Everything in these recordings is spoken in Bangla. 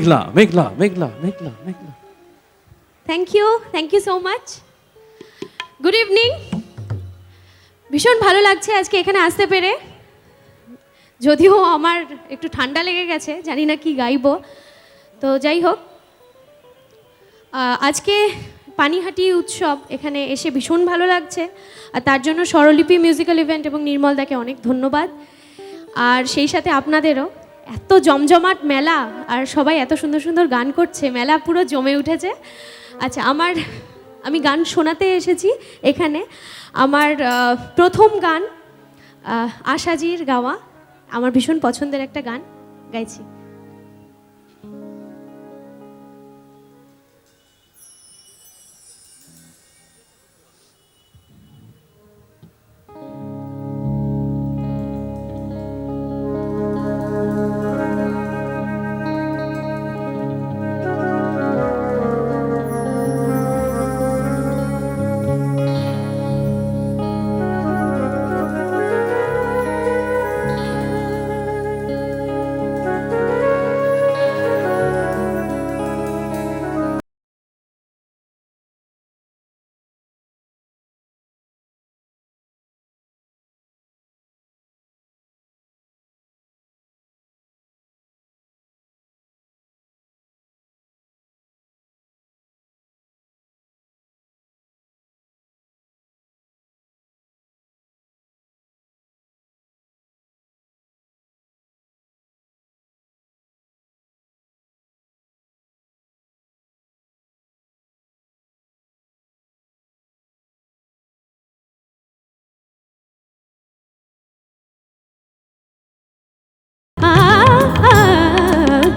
মেঘলা মেঘলা মেঘলা মেঘলা মেঘলা। Thank you so much. Good evening. ভীষণ ভালো লাগছে আজকে এখানে আসতে পেরে, যদিও আমার একটু ঠান্ডা লেগে গেছে, জানি না কি গাইবো। তো যাই হোক, আজকে পানিহাটি উৎসব, এখানে এসে ভীষণ ভালো লাগছে, আর তার জন্য স্বরলিপি মিউজিক্যাল ইভেন্ট এবং নির্মলদাকে অনেক ধন্যবাদ। আর সেই সাথে আপনাদেরও, এত জমজমাট মেলা আর সবাই এত সুন্দর সুন্দর গান করছে, মেলা পুরো জমে উঠেছে। আচ্ছা, আমি গান শোনাতে এসেছি এখানে। আমার প্রথম গান আশাজির গাওয়া, আমার ভীষণ পছন্দের একটা গান গাইছি।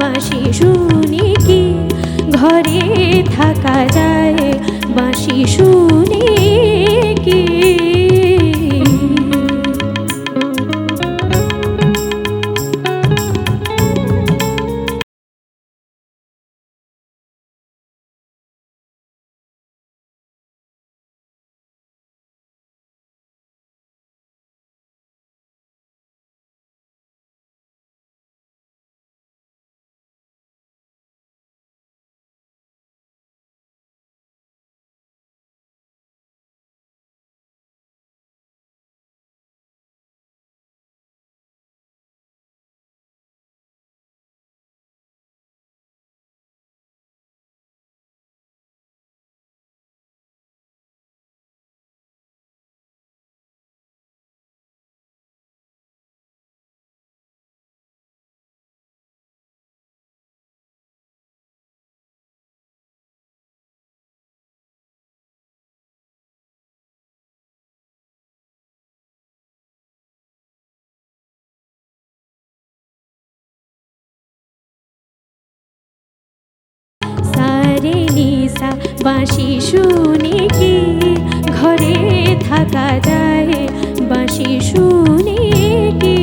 বাঁশি শুনি কি ঘরে থাকা যায়, বাঁশি শুনি কি। সারে নিসা বাঁশি শুনি কি ঘরে থাকা যায়, বাঁশি শুনি কি।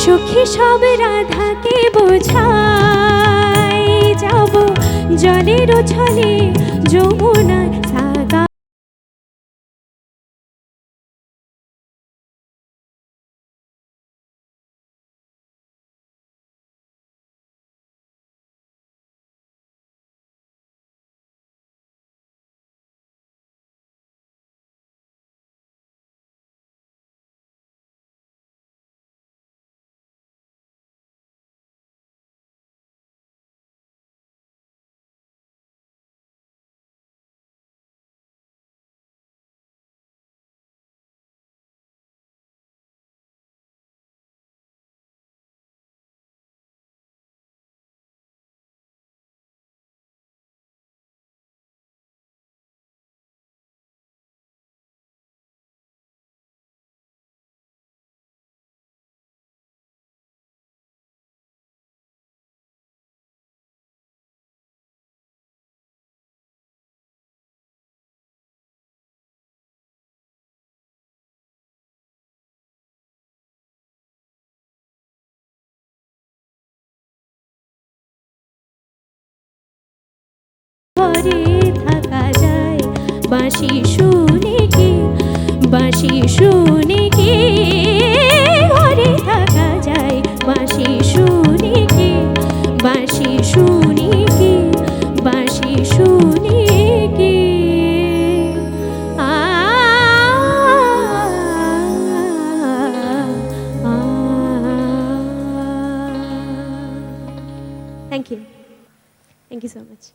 সখী সব রাধাকে বোঝাই যাব, জলের ছলে যমুনার সাগা। ঘরে থাকা যায় বাঁশি শুনে কি বাঁশি শুনে কি ঘরে থাকা যায় বাঁশি শুনে কি বাঁশি শুনে কি বাঁশি শুনে কি Thank you. Thank you so much.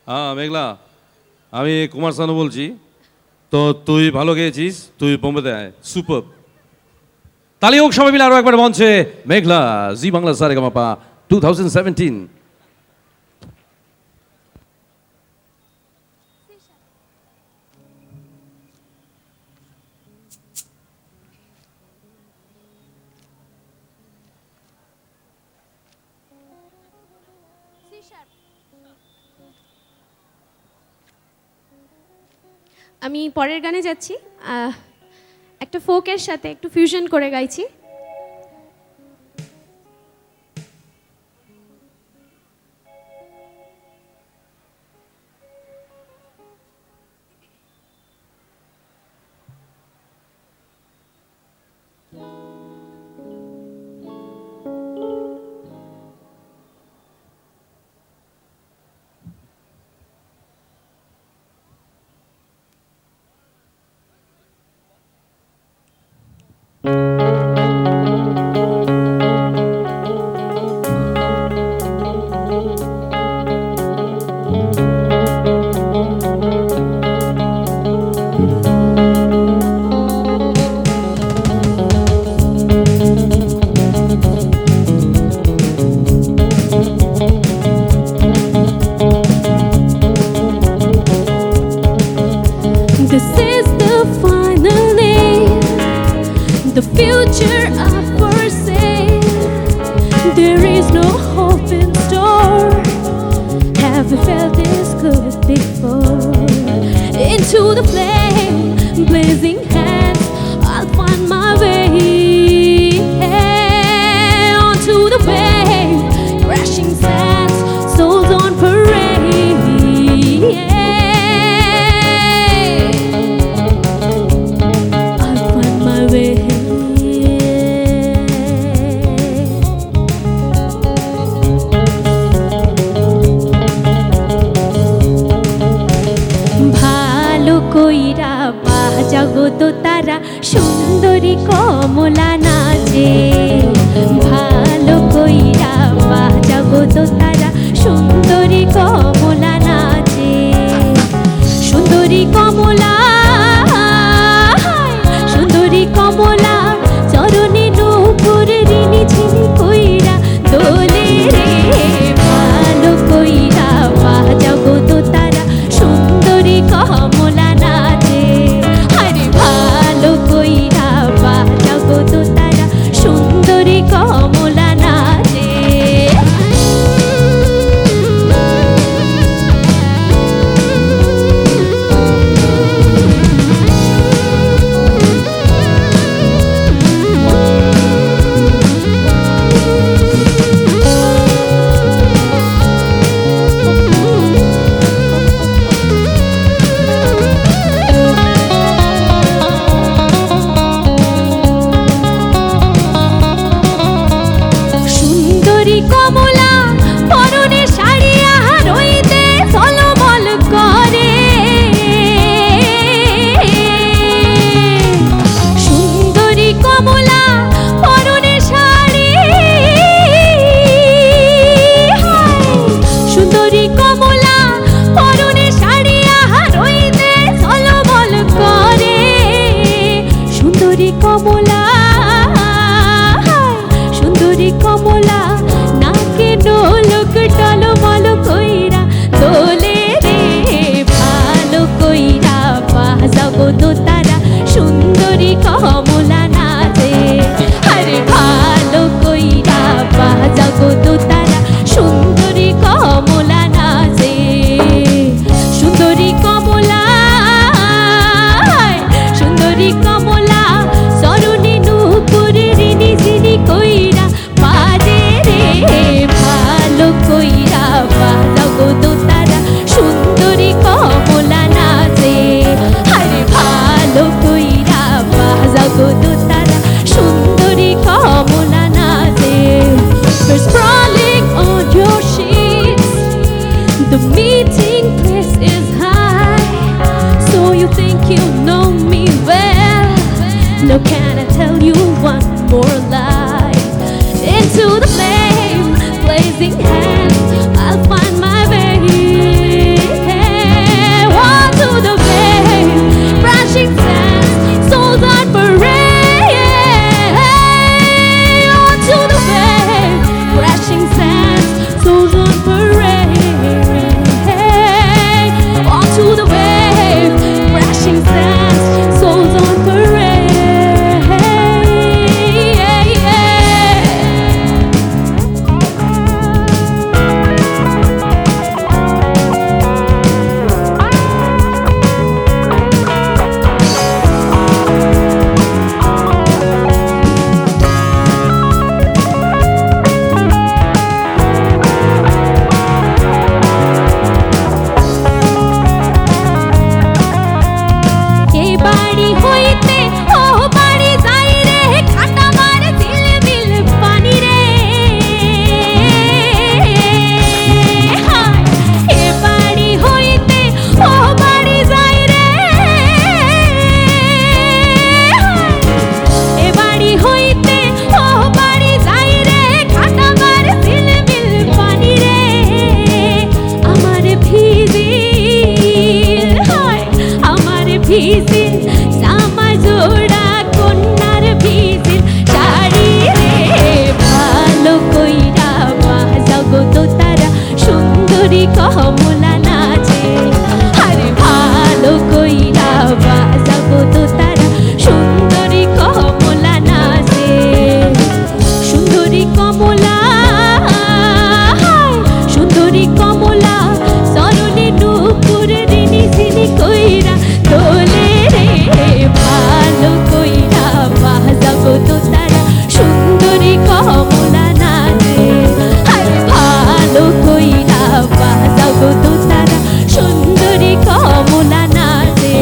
হ্যাঁ মেঘলা, আমি কুমার শানু বলছি। তো তুই ভালো গেয়েছিস, তুই বোম্বেতে আয়, সুপার। তালি হোক সবাই মিলে আরো একবার মঞ্চে মেঘলা, জি বাংলা সারেগামাপা 2017। আমি পরের গানে যাচ্ছি, একটা ফোকের সাথে একটু ফিউশন করে গাইছি। This is the final name, the future I foresee. There is no hope in store. Have you felt this good before? Into the flame, blazing hands, I'll find my way. Onto the wave, crashing sands, souls on parade. I'll find my way. ভালো কইরা বাজাগো তো তারা সুন্দরী কমলা নাচে। ভালো কইরা বাজাগো তো তারা সুন্দরী কমলা নাচে। সুন্দরী কমলা, সুন্দরী কমলা চরণে নূপুর রিনি ঝিনি কইরা দোলে রে। ভালো কইরা বাজাগো তো তারা সুন্দরী কমলা নাচে। আরে ভালো কইরা বাজাগো তো তারা সুন্দরী কমলা নাচে। সুন্দরী কমলা পরনে শাড়ি আহার হইতে ঝলমল করে। সুন্দরী কমলা পরনে শাড়ি, সুন্দরী কমলা পরনে শাড়ি আহার হইতে ঝলমল করে। সুন্দরী কমলা, সুন্দরী কমলা নাকে নোলক টলমল কইরা দোলে রে। ভালো কইরা বাজাগো তো তারা সুন্দরী কমলা নাচে। আরে ভালো কইরা বাজাগো তো তারা সুন্দরী কমলা সুন্দরী কমলা সরণি নূপুর রিনি ঝিনি কইরা বাজে রে ভালো কইরা বাজাও গো দোতারা সুন্দরী কমলা নাচে আরে ভালো কইরা বাজাও গো দোতারা সুন্দরী কমলা নাচে We're sprawling on your sheets. The meeting place is high, so you think you know me well. No, can I tell you one more lie? Into the flame, blazing hands, I'll find my way. On to the flame, crashing sands, souls on parade. On to the flame, crashing sands, souls on parade. On to the wave, crashing sands, souls on parade. এই বাড়ি হইতে ও বাড়ি যাই রে খাটা মার ঝিলমিল পানি রে এ বাড়ি হইতে ও বাড়ি যাই রে এ বাড়ি হইতে ও বাড়ি যাই রে খাটা মার ঝিলমিল পানি রে আমার ভিজিল আমার ভিজিল জামা জোড়া কন্যার ভিজিল শাড়ি রে ভালো কইরা বাজাও গো দোতারা সুন্দরী কমলা নাচে আরে ভালো কইরা বাজাও গো দোতারা সুন্দরী কমলা নাচে সুন্দরী কমলা সুন্দরী কমলা সরণি নূপুর রিনি ঝিনি কইরা তোলে রে ভালো কইরা বাজাও গো দোতারা সুন্দরী কমলা নাচে আরে ভালো কইরা বাজাও গো দোতারা সুন্দরী কমলা নাচে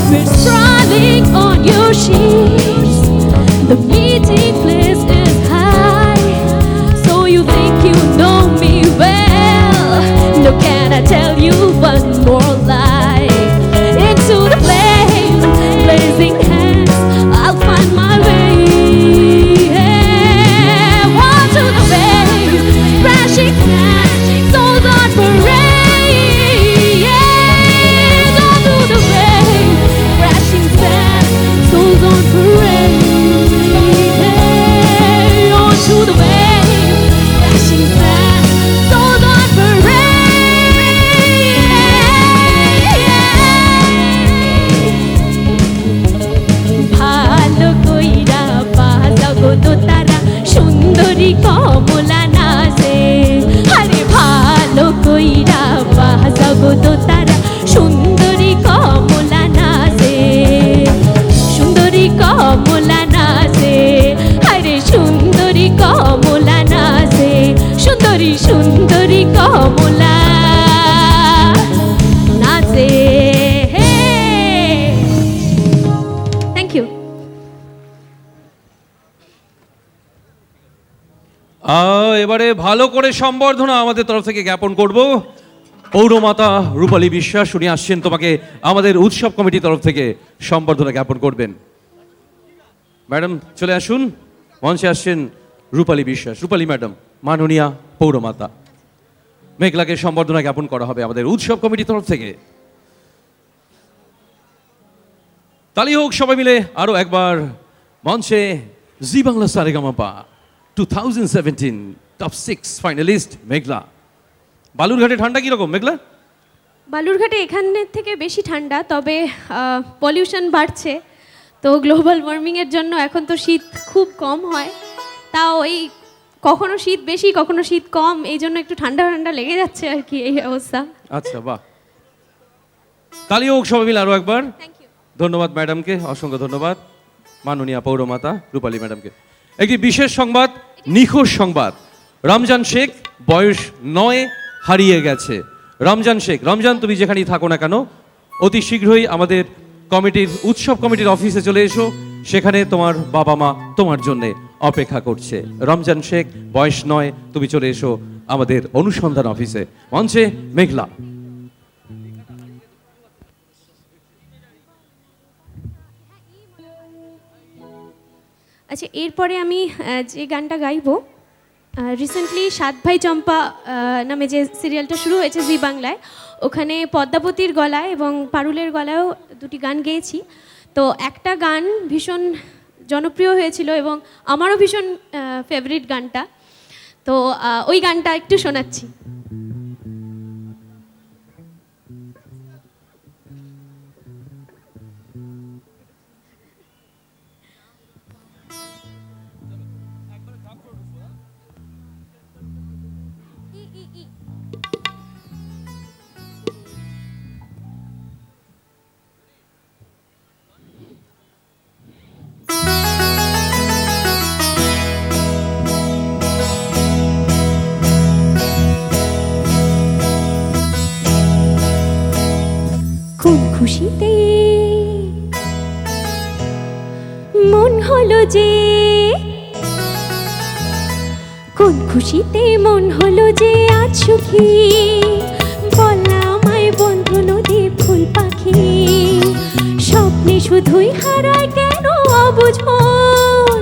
We're sprawling on your sheets. The meeting place is high, so you think you know me well. No, can I tell you one more lie? Into the flame, blazing hands, I'll find my way. On to the flame, crashing sands, souls on parade. On to the flame, crashing sands, souls on parade. On to the wave, crashing sands, souls on parade. ভালো কইরা বাজাও গো দোতারা সুন্দরী কমলা নাচে আরে ভালো কইরা বাজাও গো দোতারা সুন্দরী কমলা নাচে সুন্দরী কমলা নাচে আরে সুন্দরী কমলা নাচে সুন্দরী সুন্দরী কমলা নাচে থ্যাংক ইউ এবারে ভালো করে সম্বর্ধনা আমাদের তরফ থেকে জ্ঞাপন করব পৌরমাতা রূপালী বিশ্বাস উনি আসছেন তোমাকে আমাদের উৎসব কমিটির তরফ থেকে সম্বর্ধনা জ্ঞাপন করবেন ম্যাডাম চলে আসুন মঞ্চে আসছেন রূপালী বিশ্বাস রূপালী ম্যাডাম মাননীয়া পৌরমাতা মেঘলাকে সম্বর্ধনা জ্ঞাপন করা হবে আমাদের উৎসব কমিটির তরফ থেকে তালি হোক সবাই মিলে আরো একবার মঞ্চে জি বাংলা সারেগামাপা 2017 টপ 6 ফাইনালিস্ট মেঘলা বালুরঘাটে ঠান্ডা কিরকম মেঘলা বালুরঘাটে এখানের থেকে বেশি ঠান্ডা তবে পলিউশন বাড়ছে তো গ্লোবাল ওয়ার্মিংয়ের জন্য এখন তো শীত খুব কম হয় তাও এই কখনো শীত বেশি কখনো শীত কম এই জন্য একটু ঠান্ডা ঠান্ডা লেগে যাচ্ছে আর কি এই অবস্থা আচ্ছা বাহ তালি হোক সবাই মিলে আরো একবার থ্যাংক ইউ ধন্যবাদ ম্যাডামকে, অসংখ্য ধন্যবাদ মাননীয়া পৌরমাতা রূপালী ম্যাডামকে। একটি বিশেষ সংবাদ, নিখোঁজ সংবাদ। রমজান শেখ বয়স 9 হারিয়ে গেছে। রমজান শেখ, রমজান তুমি যেখানেই থাকো না কেন, অতি শীঘ্রই আমাদের কমিটির উৎসব কমিটির অফিসে চলে এসো, সেখানে তোমার বাবা মা তোমার জন্যে অপেক্ষা করছে। রমজান শেখ বয়স 9, তুমি চলে এসো আমাদের অনুসন্ধান অফিসে। মঞ্চে মেঘলা। আচ্ছা, এরপরে আমি যে গানটা গাইবো, রিসেন্টলি সাত ভাই চম্পা নামে যে সিরিয়ালটা শুরু হয়েছে জি বাংলায়, ওখানে পদ্মাবতীর গলায় এবং পারুলের গলায়ও দুটি গান গেয়েছি। তো একটা গান ভীষণ জনপ্রিয় হয়েছিল এবং আমারও ভীষণ ফেভারিট গানটা, তো ওই গানটা একটু শোনাচ্ছি। কোন খুশিতে মন হলো যে, কোন খুশিতে মন হলো যে আজ সুখী, বলা আমায় বন্ধু নদী ফুল পাখি, স্বপ্নে শুধুই হারায় কেন অবুঝ মন,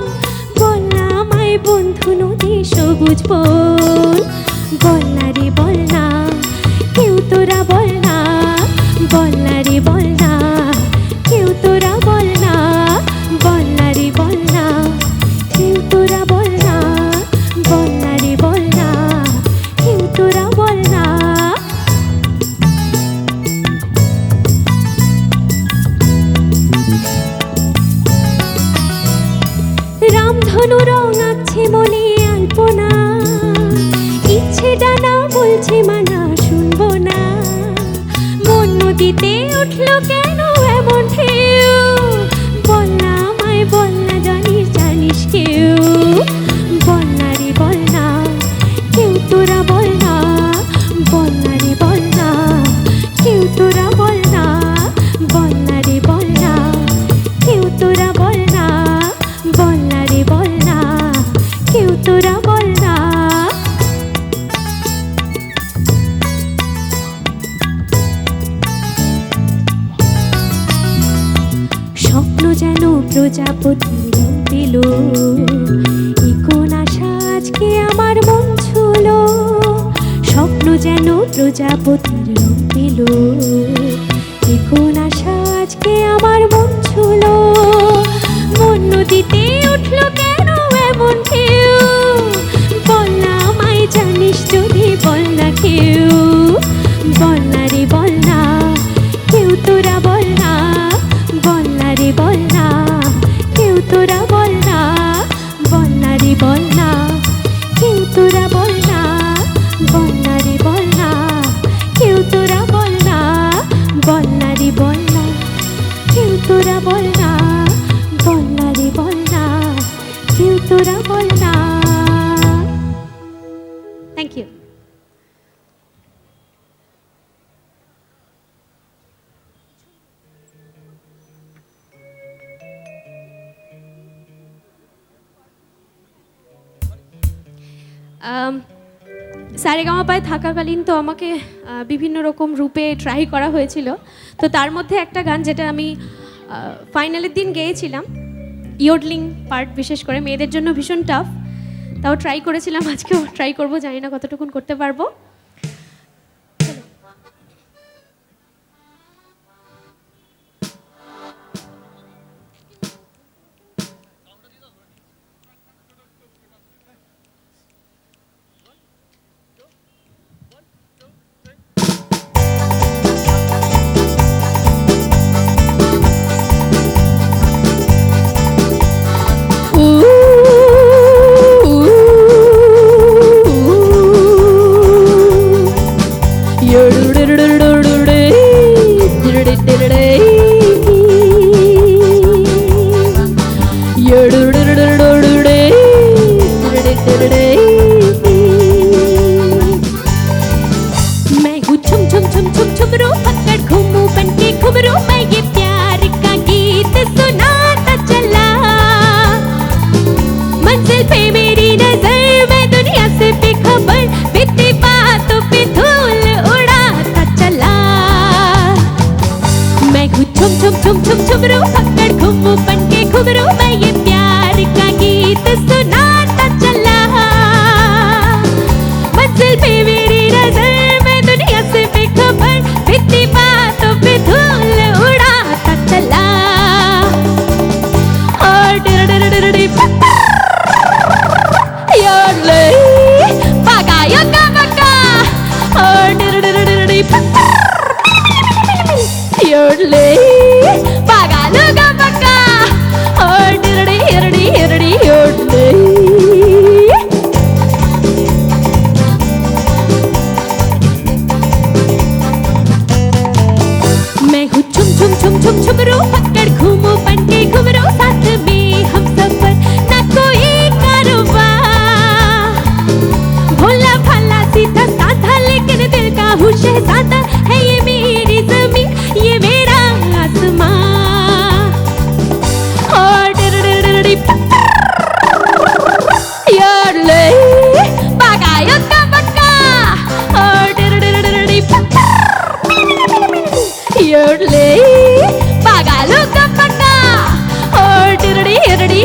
বলা আমায় বন্ধু নদী সবুজ বন, বলনা রে বলনা কেউ তোরা বলনা, বলনা রে বলনা কেউ তোরা বলনা, বলনা রে বলনা কেউ তোরা বলনা, বলনা রে বলনা কেউ তোরা বলনা। রামধনু রং আঁকছে মনে আলপনা, ইচ্ছে ডানা বলছে মানা শুনবো না, মন নদীতে উঠলো কেন এমন ঢেউ, বলনা আমায় বলনা জানিস জানিস কেউ, বলনা রে বলনা কেউ তোরা বলনা, বলনা রে বলনা কেউ তোরা বলনা, বলনা রে বলনা কেউ তোরা বলনা, বলনা রে বলনা কেউ তোরা বলনা। স্বপ্ন যেন প্রজাপতি রং পেল, এই কোন আশা আজকে আমার মন ছুলো, স্বপ্ন যেন প্রজাপতির রং পেল, এই কোন আশা আজকে আমার মন ছুলো, মন নদীতে উঠলো কেন এমন ঢেউ, বলনা আমায় জানিস যদি বলনা কেউ, বলনা রে বলনা কেউ তোরা বলনা, বলনা রে বলনা কেউ তোরা বলনা, বলনা রে বলনা কেউ তোরা বলনা, বলনা রে বলনা কেউ তোরা বলনা, বলনা রে বলনা কেউ তোরা বলনা, বলনা রে বলনা কেউ তোরা বলনা। Thank you. সারেগামাপায় থাকাকালীন তো আমাকে বিভিন্ন রকম রূপে ট্রাই করা হয়েছিল, তো তার মধ্যে একটা গান যেটা আমি ফাইনালের দিন গেয়েছিলাম, ইয়োডলিং পার্ট, বিশেষ করে মেয়েদের জন্য ভীষণ টাফ, তাও ট্রাই করেছিলাম, আজকেও ট্রাই করব, জানি না কতটুকুন করতে পারবো।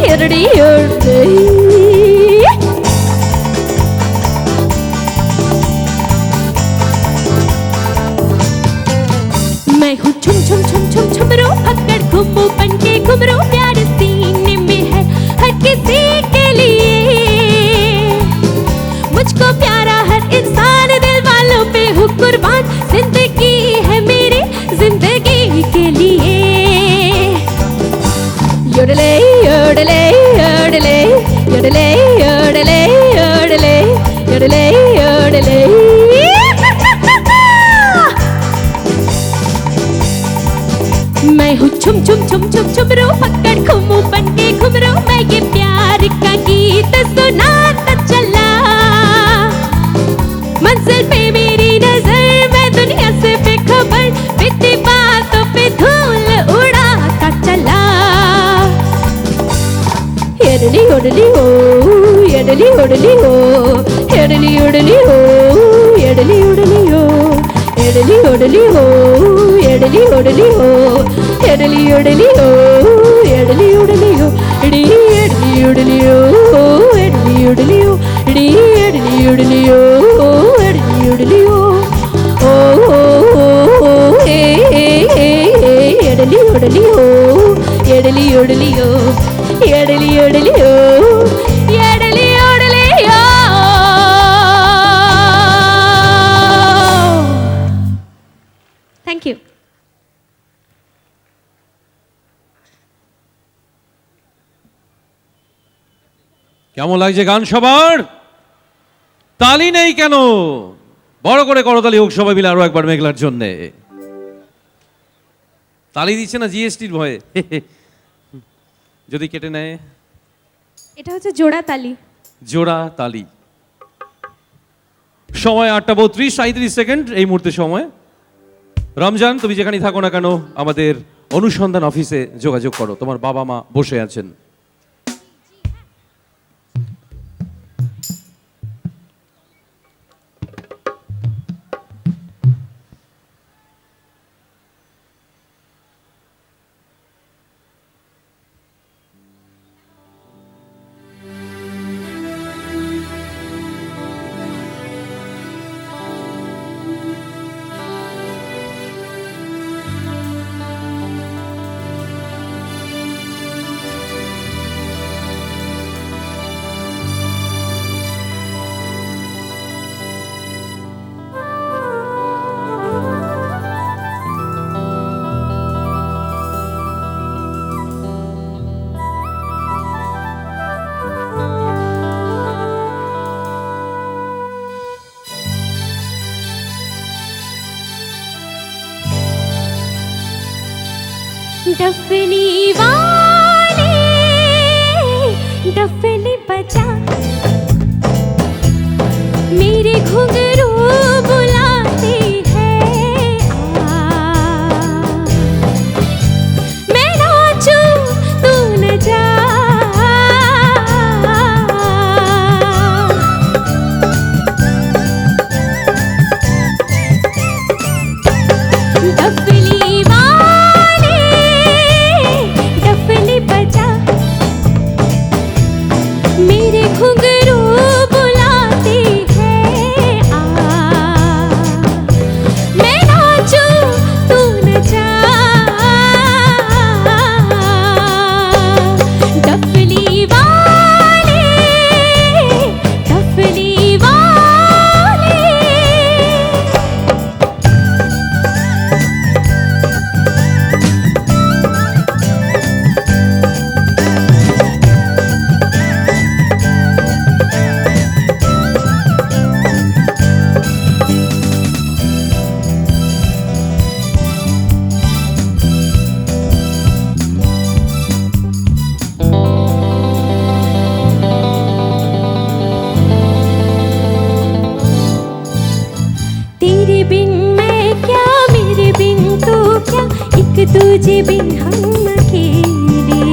Yodlee Yodlee. मैं हूँ छुम छुम छुम छुम छुमरो पकड़ घूमो बनके घुमरो प्यार सीने में है हर किसी के लिए। मुझको प्यारा हर इंसान दिल वालों पे हूँ कुर्बान जिंदगी है मेरी जिंदगी के लिए। योडले योडले योडले योडले योडले योडले योडले योडले। मैं हूँ छुम छुम छुम छुम छुमरो पकड़ घूमो बनके घुमरो। मैं ये प्यार का गीत सुनाता चला मंजिल पे मेरी नजर मैं दुनिया से बेखबर बीती बातों पे धूल उड़ाता चला। योडली योडली हो योडली योडली हो योडली योडली हो योडली योडली हो योडली योडली हो योडली योडली हो योडली योडली हो योडली योडली हो डी योडली योडली हो योडली योडली हो डी योडली योडली हो योडली योडली हो ओ ए योडली योडली हो योडली योडली हो योडली योडली हो योडली योडली हो। Thank you. কেমন লাগছে গান সবার? তালি নেই কেন? বড় করে করতালি হোক সবাই মিলে আরো একবার মেঘলার জন্য। তালি দিচ্ছে না জিএসটির ভয়ে, যদি কেটে নেয়। এটা হচ্ছে জোড়া তালি। জোড়া তালি। সময় 8:32 এই মুহূর্তে সময়। রমজান তুমি যেখানেই থাকো না কেন আমাদের অনুসন্ধান অফিসে যোগাযোগ করো, তোমার বাবা মা বসে আছেন। डफली वाले डफली बजा मेरे घुंघरू बुलाते हैं मैं नाचूं तू न जा। तुझे बिन हम अकेले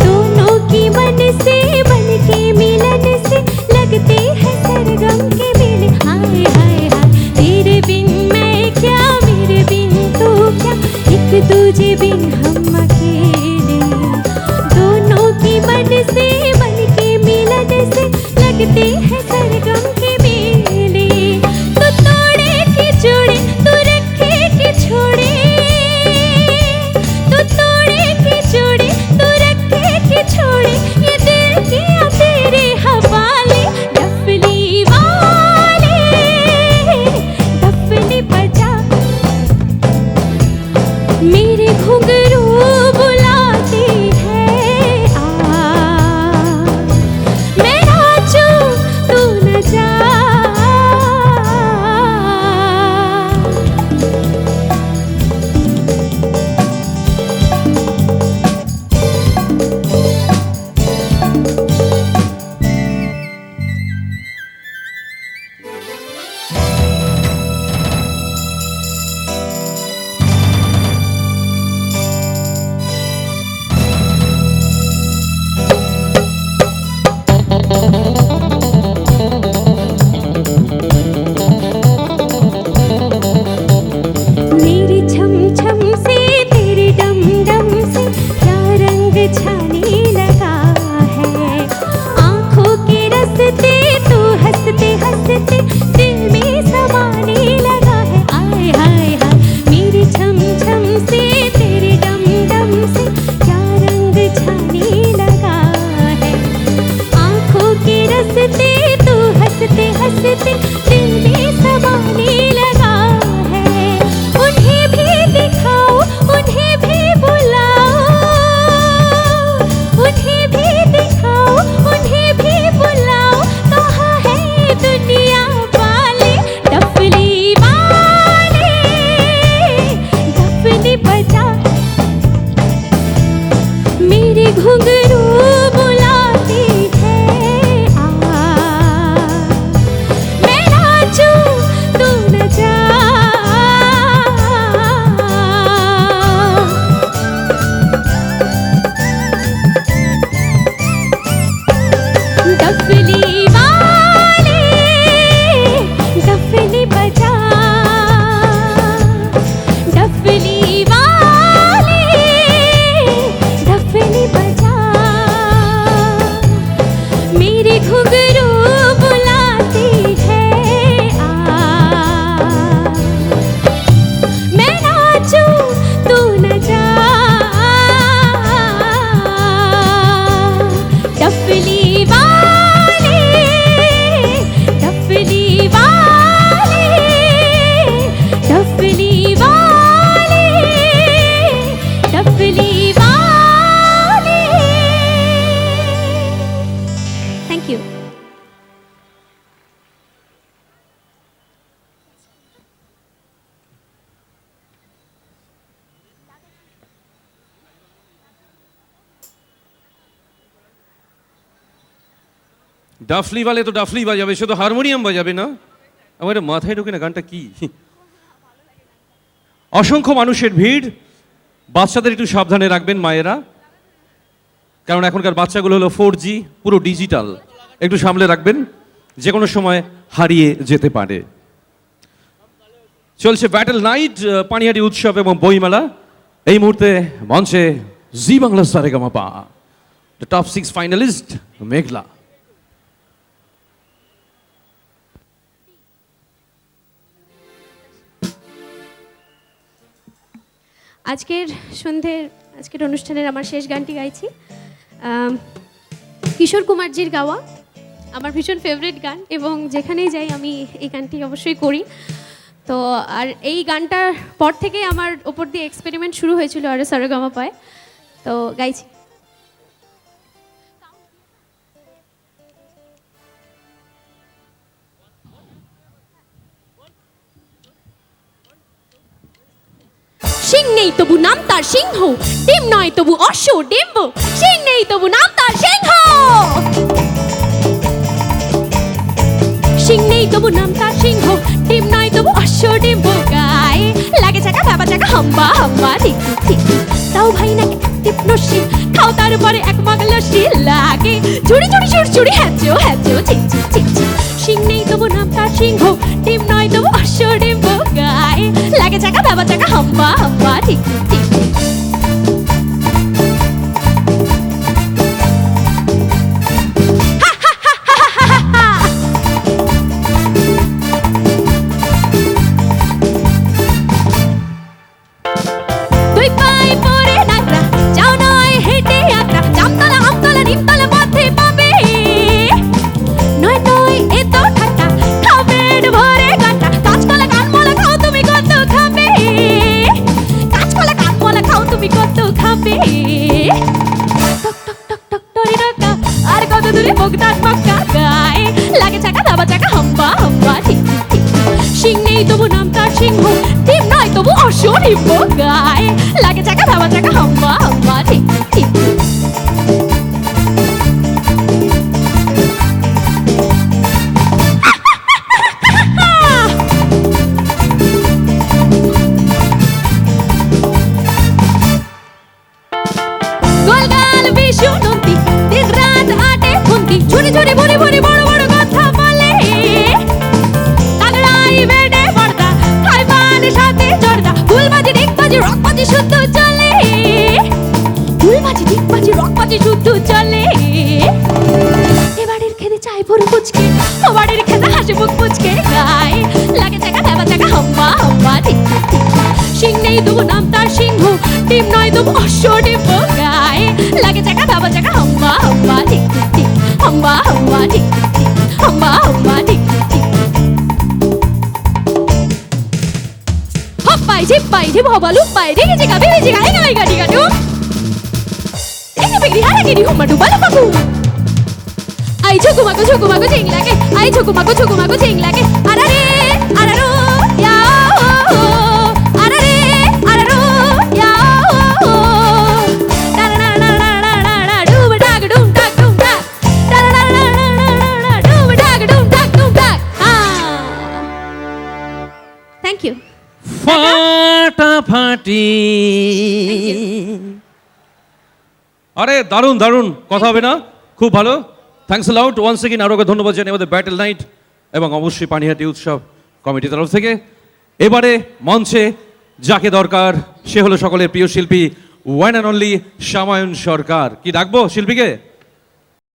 दोनों की मन से बन के मिलन से लगते हैं सरगम के मेले। हाय हाय हाय तेरे बिन मैं क्या मेरे बिन तू क्या एक तुझे बिन हम अकेले दोनों की मन लगते हैं सरगम के मेले। तू तोड़े कि जोड़े, तू रखे कि छोड़े, तू तोड़े कि जोड़े, तू रखे कि छोड़े, ये दिल किया तेरे हवाले। डफली वाले डफली बजा, मेरे घुंघरू बुलाती है आ, मैं नाचूं तू न जा। मेरी छम छम से तेरे डम डम से क्या रंग छाने लगा है। आंखों के रस्ते तू हंसते हंसते दिल में समाने लगा है। आय हाय हाय, मेरी छम छम से तेरे डम डम से क्या रंग छाने लगा है। आंखों के रस्ते तू हंसते हंसते दिल में समाने लगा है। उन्हें भी दिखाओ, उन्हें भी बुलाओ, उन्हें भी दिखाओ, उन्हें भी बुलाओ, कहाँ है दुनिया वाले। डफली वाले डफली बजा, मेरे घुंघरू बुलाती है आ, मैं नाचूं तू न जा। डफली वाले डफली बजा, डफली वाले डफली बजा, मेरे घुंघरू बुलाती है आ, मैं नाचूं तू न जा। डफली वाले डफली वाले डफली वाले डफली वाले। Thank you. ডাফলি वाले তো ডাফলি বাজাবে, শুধু হারমোনিয়াম বাজাবে না। আমার এটা মাথায় ঢোকে না গানটা কি। অসংখ্য মানুষের ভিড়, বাচ্চাদের একটু সাবধানে রাখবেন মায়েরা, কারণ এখনকার বাচ্চাগুলো হলো 4G, পুরো ডিজিটাল, একটু সামলে রাখবেন, যে কোনো সময় হারিয়ে যেতে পারে। চলছে ব্যাটল নাইট, পানিহাটি উৎসব এবং বইমেলা। এই মুহূর্তে মঞ্চে Zee Bangla Sa Re Ga Ma Pa the top 6 finalist Meghla. আজকের অনুষ্ঠানের আমার শেষ গানটি গাইছি। কিশোর কুমারজির গাওয়া আমার ভীষণ ফেভারিট গান, এবং যেখানেই যাই আমি এই গানটি অবশ্যই করি। তো আর এই গানটার পর থেকেই আমার ওপর দিয়ে এক্সপেরিমেন্ট শুরু হয়েছিল আর সারেগামাপায়। তো গাইছি। সিং নেই তবু নাম তার সিংহ, ডিম নয় তবু অশ্ব ডিম্ব। সিং নেই তবু নাম তার সিংহ, সিং নেই তবু নাম তার সিংহ, ডিম নয় তবু অশ্ব ডিম্ব। গায়ে লাগে চাকা বাবা চাকা হাম্বা হাম্বা ঠিক ঠিক। তাও ভাই নাকি টিপনসি, খাও তার উপরে এক মগ লস্যি। লাগে ঝুড়ি ঝুড়ি সুরসুরি হ্যাচো হ্যাচো চিক চিক চিক চিক। সিং নেই তবু নাম তার সিংহ, ডিম নয় তবু অশ্ব ডিম্ব। গায়ে লাগে চাকা বাবা চাকা হাম্বা হাম্বা ঠিক ঠিক ঠিক। মুখ দাঁত মক্কা গায়ে লাগে চাকা দাবা চাকা হাম্বা হাম্বা ঠিক ঠিক ঠিক সিং নেই তবু নাম তার সিংহ ডিম নয় তবু অশ্বডিম্ব গায়ে লাগে চাকা দাবা চাকা হাম্বা হাম্বা ঠিক ঠিক ঠিক গোলগাল বিশুনন্তি দিন রাত আটে ফন্তি ঝুড়ি ঝুড়ি ভরি ভরি বড় বড় কথা বলে কালরাই বেডে পড়দা খাই পান সাথে জর্দা ফুলবাজি ডিগবাজি রকবাজি শুদ্ধ চলে ফুলবাজি ডিগবাজি রকবাজি শুদ্ধ চলে এবাড়ির খেতে চাই পুরো পুচকে ও বাড়ির খেতে হাসি মুখ পুচকে গায়ে লাগে চাকা দেবা চাকা হাম্বা হাম্বা ঠিক ঠিক ঠিক সিং নেই তবু নাম তার সিংহ ডিম নয় তবু অশ্বডিম্ব গায়ে লাগে চাকা দাবা চাকা হাম্বা হাম্বা ঠিক ঠিক ঠিক হাম্বা হাম্বা ঠিক ঠিক ঠিক হাম্বা হাম্বা ঠিক ঠিক ঠিক হপ্পাই ঝিপ্পাই ঝিপ হবালু পাই রেগে জিগা বেবি জিগা এগা এগা ডিগা ডু এগা বেগি হারা গেরি হুম্মা ডু বালু পাকু আই ঝুকুমাকু ঝিং লাগে আই ঝুকুমাকু ঝিং লাগে আরারে আরারো ইয়াও আরারে আরারো ইয়াও ডারারারারারারা ডুব ডাগ ডুম ডাগ ডুম ডাগ ডারারারারারারা ডুব ডাগ ডুম ডাগ ডুম ডাগ থ্যাংক ইউ ফাটাফাটি আরে দারুণ দারুণ কথা হবে না খুব ভালো thanks a lot once again আরো ধন্যবাদ জানাই আমাদের ব্যাটল নাইট এবং অবশ্যই পানিহাটি উৎসব কমিটির তরফ থেকে এবারে মঞ্চে যাকে দরকার সে হলো সকলের প্রিয় শিল্পী ওয়ান অ্যান্ড অনলি সামায়ন সরকার কি ডাকবো শিল্পীকে